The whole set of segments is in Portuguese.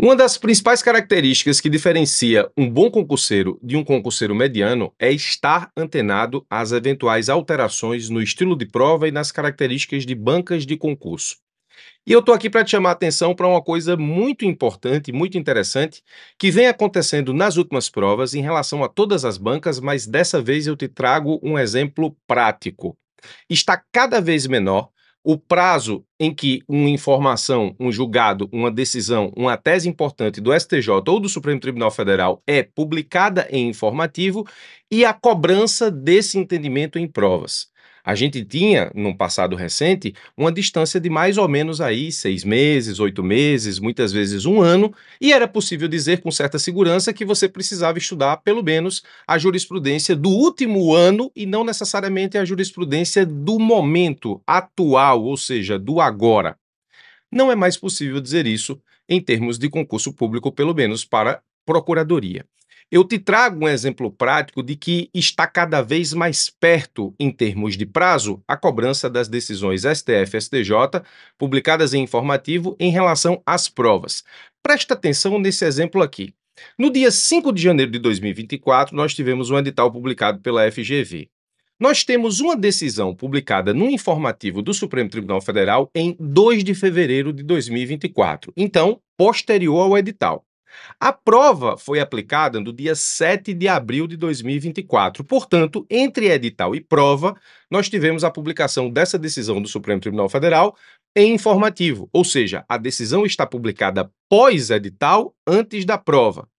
Uma das principais características que diferencia um bom concurseiro de um concurseiro mediano é estar antenado às eventuais alterações no estilo de prova e nas características de bancas de concurso. E eu estou aqui para te chamar a atenção para uma coisa muito importante, muito interessante, que vem acontecendo nas últimas provas em relação a todas as bancas, mas dessa vez eu te trago um exemplo prático. Está cada vez menor o prazo em que uma informação, um julgado, uma decisão, uma tese importante do STJ ou do Supremo Tribunal Federal é publicada em informativo e a cobrança desse entendimento em provas. A gente tinha, num passado recente, uma distância de mais ou menos aí 6 meses, 8 meses, muitas vezes um ano, e era possível dizer com certa segurança que você precisava estudar pelo menos a jurisprudência do último ano e não necessariamente a jurisprudência do momento atual, ou seja, do agora. Não é mais possível dizer isso em termos de concurso público, pelo menos para procuradoria. Eu te trago um exemplo prático de que está cada vez mais perto, em termos de prazo, a cobrança das decisões STF e STJ publicadas em informativo em relação às provas. Presta atenção nesse exemplo aqui. No dia 5 de janeiro de 2024, nós tivemos um edital publicado pela FGV. Nós temos uma decisão publicada no informativo do Supremo Tribunal Federal em 2 de fevereiro de 2024, então, posterior ao edital. A prova foi aplicada no dia 7 de abril de 2024. Portanto, entre edital e prova, nós tivemos a publicação dessa decisão do Supremo Tribunal Federal em informativo, ou seja, a decisão está publicada pós-edital, antes da prova.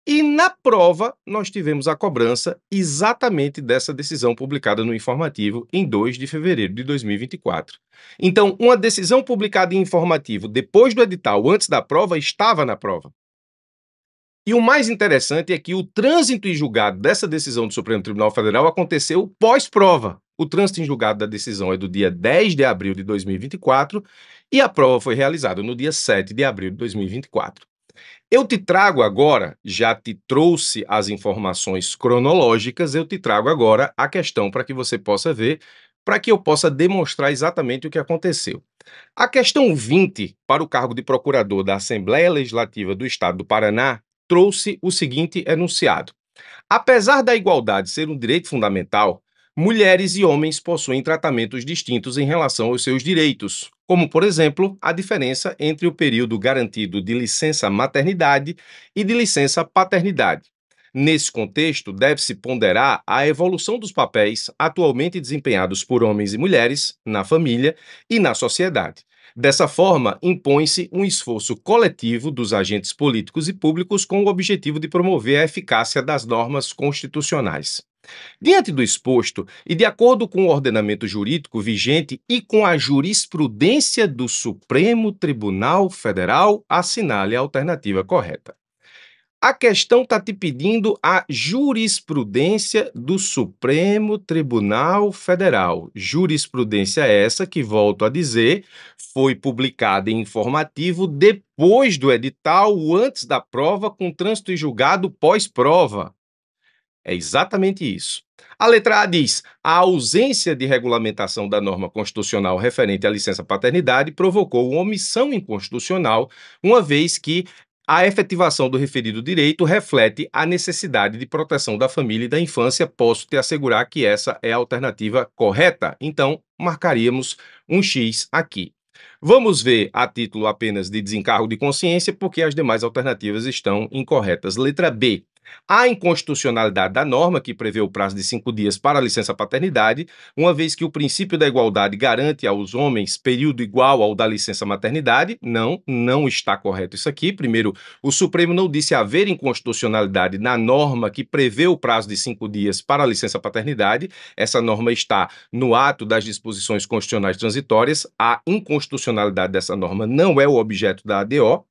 E na prova, nós tivemos a cobrança exatamente dessa decisão publicada no informativo em 2 de fevereiro de 2024. Então, uma decisão publicada em informativo depois do edital, antes da prova, estava na prova. E o mais interessante é que o trânsito em julgado dessa decisão do Supremo Tribunal Federal aconteceu pós-prova. O trânsito em julgado da decisão é do dia 10 de abril de 2024 e a prova foi realizada no dia 7 de abril de 2024. Eu te trago agora, já te trouxe as informações cronológicas, eu te trago agora a questão para que você possa ver, para que eu possa demonstrar exatamente o que aconteceu. A questão 20, para o cargo de procurador da Assembleia Legislativa do Estado do Paraná, trouxe o seguinte enunciado: apesar da igualdade ser um direito fundamental, mulheres e homens possuem tratamentos distintos em relação aos seus direitos, como, por exemplo, a diferença entre o período garantido de licença maternidade e de licença paternidade. Nesse contexto, deve-se ponderar a evolução dos papéis atualmente desempenhados por homens e mulheres na família e na sociedade. Dessa forma, impõe-se um esforço coletivo dos agentes políticos e públicos com o objetivo de promover a eficácia das normas constitucionais. Diante do exposto, e de acordo com o ordenamento jurídico vigente e com a jurisprudência do Supremo Tribunal Federal, assinale a alternativa correta. A questão está te pedindo a jurisprudência do Supremo Tribunal Federal. Jurisprudência essa que, volto a dizer, foi publicada em informativo depois do edital, antes da prova, com trânsito e julgado pós-prova. É exatamente isso. A letra A diz: a ausência de regulamentação da norma constitucional referente à licença paternidade provocou uma omissão inconstitucional, uma vez que a efetivação do referido direito reflete a necessidade de proteção da família e da infância. Posso te assegurar que essa é a alternativa correta. Então, marcaríamos um X aqui. Vamos ver a título apenas de desencargo de consciência, porque as demais alternativas estão incorretas. Letra B. A inconstitucionalidade da norma, que prevê o prazo de 5 dias para a licença paternidade, uma vez que o princípio da igualdade garante aos homens período igual ao da licença maternidade. Não está correto isso aqui. Primeiro, o Supremo não disse haver inconstitucionalidade na norma que prevê o prazo de 5 dias para a licença paternidade. Essa norma está no ato das disposições constitucionais transitórias. A inconstitucionalidade dessa norma não é o objeto da ADO.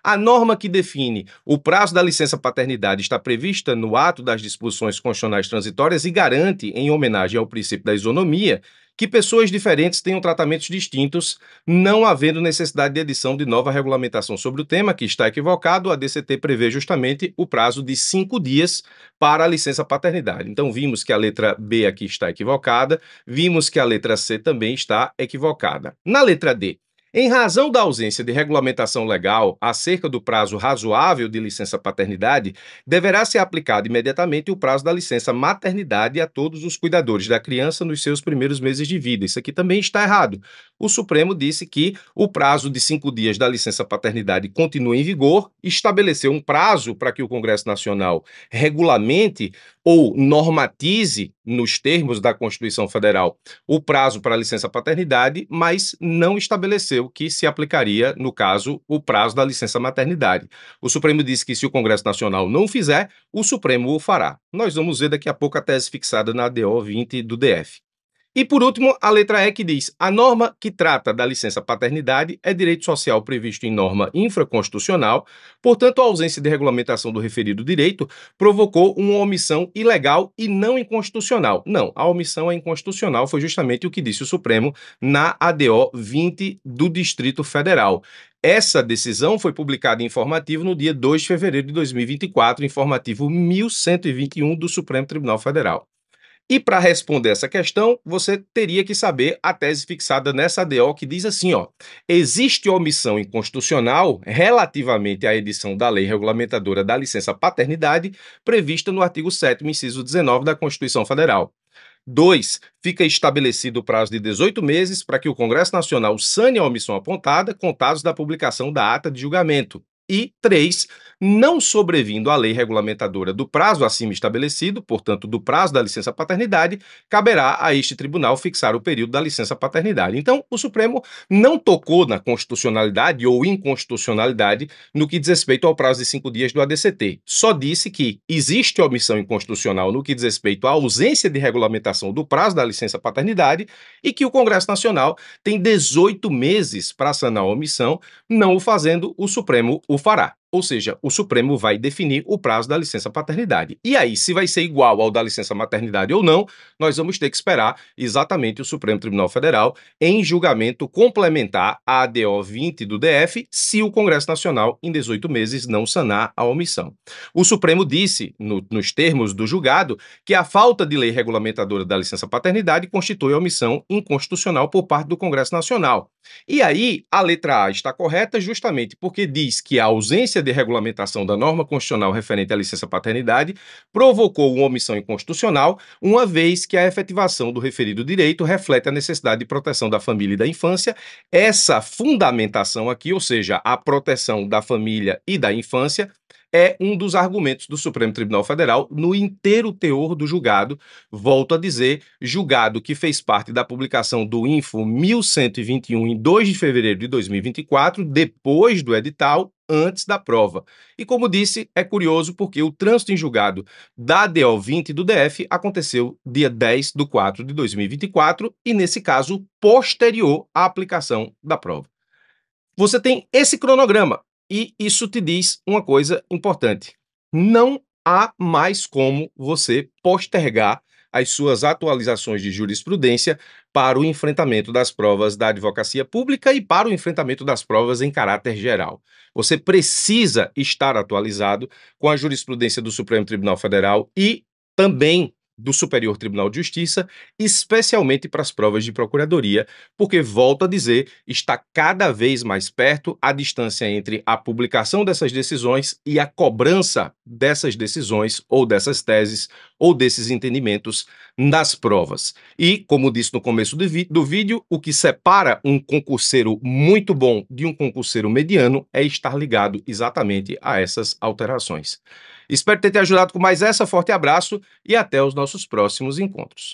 A norma que define o prazo da licença paternidade está prevista no ato das disposições constitucionais transitórias e garante, em homenagem ao princípio da isonomia, que pessoas diferentes tenham tratamentos distintos, não havendo necessidade de edição de nova regulamentação sobre o tema, que está equivocado. A DCT prevê justamente o prazo de 5 dias para a licença paternidade. Então, vimos que a letra B aqui está equivocada, vimos que a letra C também está equivocada. Na letra D, Em razão da ausência de regulamentação legal acerca do prazo razoável de licença paternidade, deverá ser aplicado imediatamente o prazo da licença maternidade a todos os cuidadores da criança nos seus primeiros meses de vida. Isso aqui também está errado. O Supremo disse que o prazo de 5 dias da licença paternidade continua em vigor, estabeleceu um prazo para que o Congresso Nacional regulamente ou normatize, nos termos da Constituição Federal, o prazo para a licença paternidade, mas não estabeleceu que se aplicaria, no caso, o prazo da licença maternidade. O Supremo disse que se o Congresso Nacional não fizer, o Supremo o fará. Nós vamos ver daqui a pouco a tese fixada na ADO 20 do DF. E, por último, a letra E que diz: a norma que trata da licença paternidade é direito social previsto em norma infraconstitucional, portanto, a ausência de regulamentação do referido direito provocou uma omissão ilegal e não inconstitucional. Não, a omissão é inconstitucional, foi justamente o que disse o Supremo na ADO 20 do Distrito Federal. Essa decisão foi publicada em informativo no dia 2 de fevereiro de 2024, informativo 1121 do Supremo Tribunal Federal. E para responder essa questão, você teria que saber a tese fixada nessa ADO que diz assim, ó: existe omissão inconstitucional relativamente à edição da lei regulamentadora da licença paternidade prevista no artigo 7º, inciso 19 da Constituição Federal. 2. Fica estabelecido o prazo de 18 meses para que o Congresso Nacional sane a omissão apontada, contados da publicação da ata de julgamento. E 3. Não sobrevindo à lei regulamentadora do prazo acima estabelecido, portanto, do prazo da licença paternidade, caberá a este tribunal fixar o período da licença paternidade. Então, o Supremo não tocou na constitucionalidade ou inconstitucionalidade no que diz respeito ao prazo de 5 dias do ADCT. Só disse que existe omissão inconstitucional no que diz respeito à ausência de regulamentação do prazo da licença paternidade e que o Congresso Nacional tem 18 meses para sanar a omissão, não o fazendo, o Supremo o fará. Ou seja, o Supremo vai definir o prazo da licença paternidade. E aí, se vai ser igual ao da licença maternidade ou não, nós vamos ter que esperar exatamente o Supremo Tribunal Federal em julgamento complementar a ADO 20 do DF, se o Congresso Nacional, em 18 meses, não sanar a omissão. O Supremo disse, nos termos do julgado, que a falta de lei regulamentadora da licença paternidade constitui omissão inconstitucional por parte do Congresso Nacional. E aí, a letra A está correta justamente porque diz que a ausência de regulamentação da norma constitucional referente à licença paternidade provocou uma omissão inconstitucional, uma vez que a efetivação do referido direito reflete a necessidade de proteção da família e da infância. Essa fundamentação aqui, ou seja, a proteção da família e da infância, é um dos argumentos do Supremo Tribunal Federal no inteiro teor do julgado. Volto a dizer, julgado que fez parte da publicação do Info 1121 em 2 de fevereiro de 2024, depois do edital, antes da prova. E como disse, é curioso porque o trânsito em julgado da ADO 20 do DF aconteceu dia 10 de 4 de 2024 e, nesse caso, posterior à aplicação da prova. Você tem esse cronograma e isso te diz uma coisa importante: não há mais como você postergar as suas atualizações de jurisprudência para o enfrentamento das provas da advocacia pública e para o enfrentamento das provas em caráter geral. Você precisa estar atualizado com a jurisprudência do Supremo Tribunal Federal e também do Superior Tribunal de Justiça, especialmente para as provas de procuradoria, porque, volto a dizer, está cada vez mais perto a distância entre a publicação dessas decisões e a cobrança dessas decisões ou dessas teses ou desses entendimentos nas provas. E, como disse no começo do vídeo, o que separa um concurseiro muito bom de um concurseiro mediano é estar ligado exatamente a essas alterações. Espero ter te ajudado com mais essa. Forte abraço e até os nossos próximos encontros.